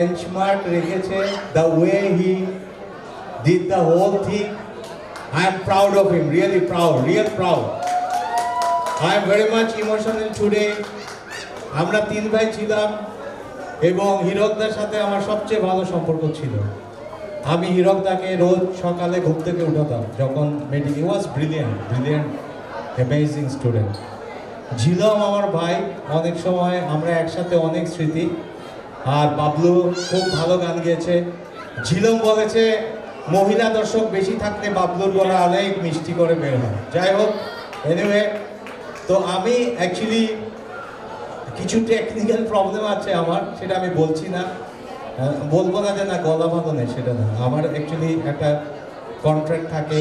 benchmark রেখেছে, the way he did the whole thing. I am proud of him, really proud, real proud. I am very much emotional today. আমরা তিন ভাই ছিলাম এবং হীরকদার সাথে আমার সবচেয়ে ভালো সম্পর্ক ছিল। আমি হীরকদাকে রোজ সকালে ঘুম থেকে উঠাতাম যখন he was brilliant amazing student. Jhilam আমার ভাই, অনেক সময় আমরা একসাথে অনেক স্মৃতি। আর বাবলু খুব ভালো গান গেয়েছে। ঝিলম বলেছে মহিলা দর্শক বেশি থাকলে বাবলুর গলা অনেক মিষ্টি করে বের হয়। যাই হোক, এনিওয়ে, তো আমি অ্যাকচুয়ালি কিছু টেকনিক্যাল প্রবলেম আছে আমার, সেটা আমি বলছি না, বলবো না যে না গলা ভালো নেই, সেটা না। আমার অ্যাকচুয়ালি একটা কন্ট্রাক্ট থাকে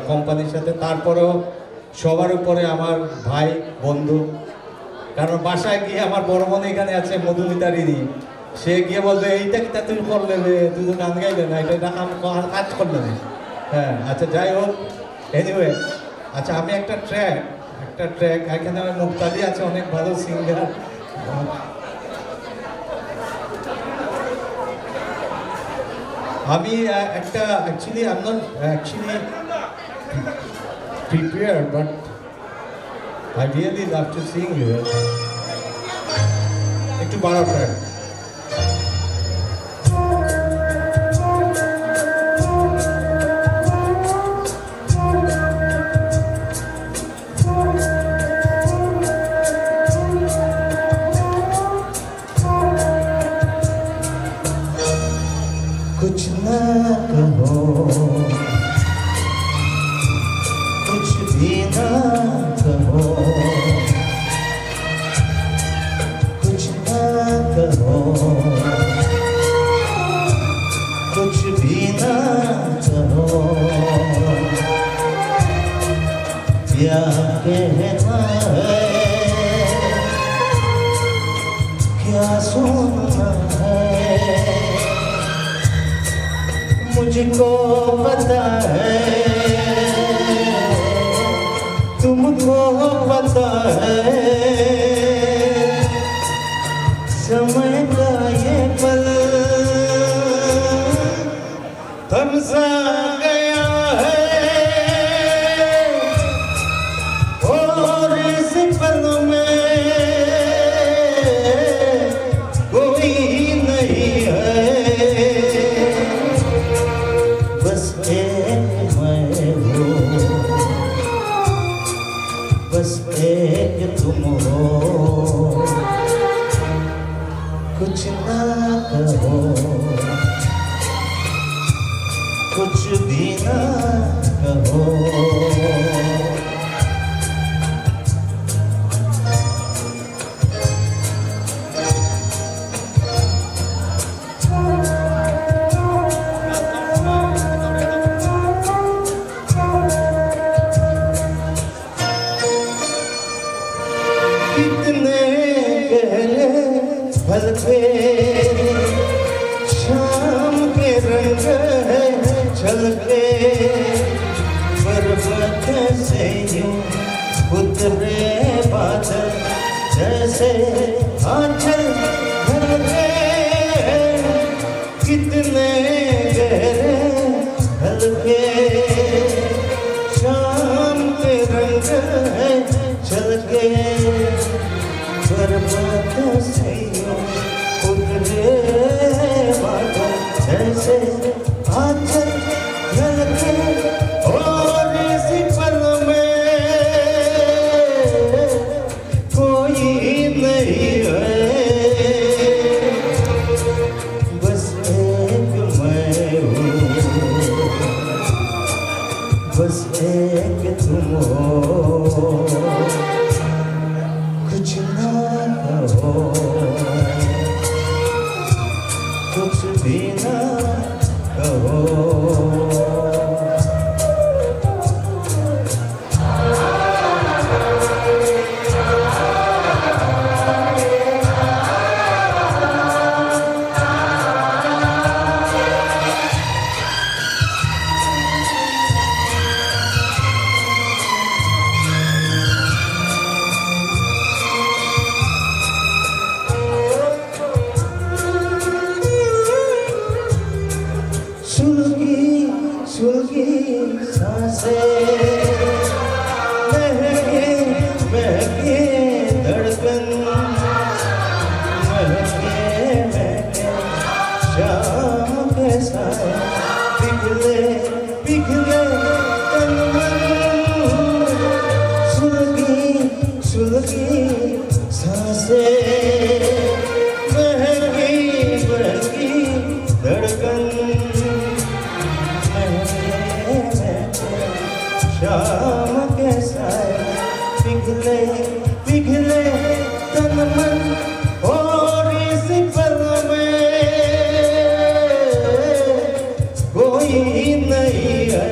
কোম্পানির সাথে, তারপরেও সবার উপরে আমার ভাই বন্ধু। কারণ বাসায় গিয়ে আমার বড় বোন এখানে আছে মধুমিতা রিনি, সে গিয়ে বলবে এইটা কি তা তুই করলে, তুই তো গান গাইলে না, এটা কাজ করলে না। হ্যাঁ, আচ্ছা, যাই হোক, এনিওয়ে, আচ্ছা, আমি একটা ট্র্যাক এখানে আমার মুক্তাদি আছে, অনেক ভালো সিঙ্গার। আমি একটা actually I am not actually prepared, but I really love to sing here. একটু বাড়াও ট্র্যাক। कुछ ना कहो, कुछ भी ना कहो, कुछ ना कहो, कुछ भी ना कहो, क्या कहना है, क्या सुनना है, मुझको पता है, तुमको पता है, समय का ये पल थम सा गया है, और इस पल में कोई नहीं है, बस एक मैं हूँ, बस एक तुम हो, कुछ ना कहो, कुछ भी ना कहो। कितने गहरे हल्के शाम के रंग है झलके, पर्वत से यूं उतरे बादल जैसे आंचल ढलके, कितने गहरे हल्के शाम के रंग है झलके, पर्वत से यूं उतरे बादल जैसे आंचल ढलके, और इसी पल में कोई नहीं है, बस एक मैं हूँ, बस एक तुम हो, कुछ ना कहो, कुछ भी ना कहो। सांसें महके महके धड़कन महके महके शाम के साए पिघले पिघले तन मन सुलगी सुलगी सांसें महकी महकी धड़कन शाम के साए पिघले पिघले तन मन और इस पल में कोई नहीं है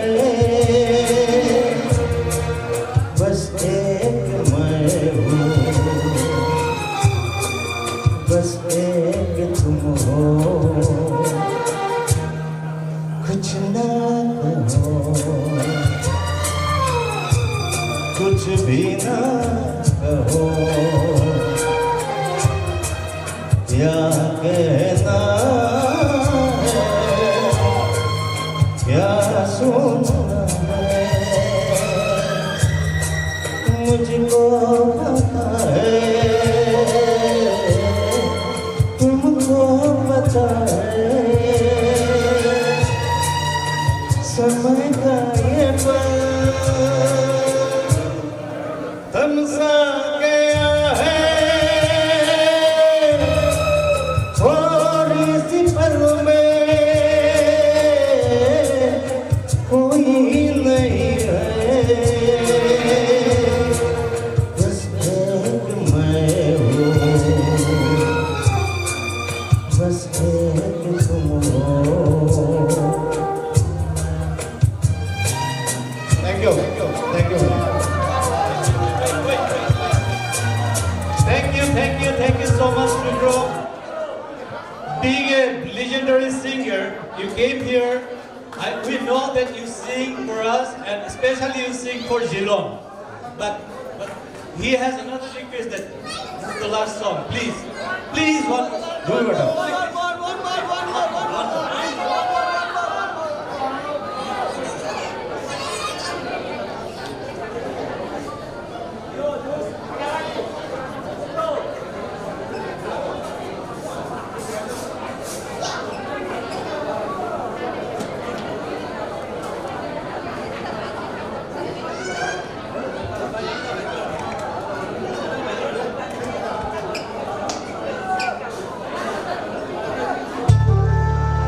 बस एक मैं हूँ बस एक तुम हो कुछ ना कहो कुछ भी ना कहो क्या कहना है क्या सुनना है मुझको पता है तुमको पता है समय का ये पल हमसा गया है और इसी पल में कोई नहीं है बस एक मैं हूँ बस एक तुम हो Thank you. Thank you. Thank you so much, Rudro. Being a legendary singer, you came here. We know that you sing for us, and especially you sing for Geelong. But he has another request that this is the last song. Please, one. Do it, madam.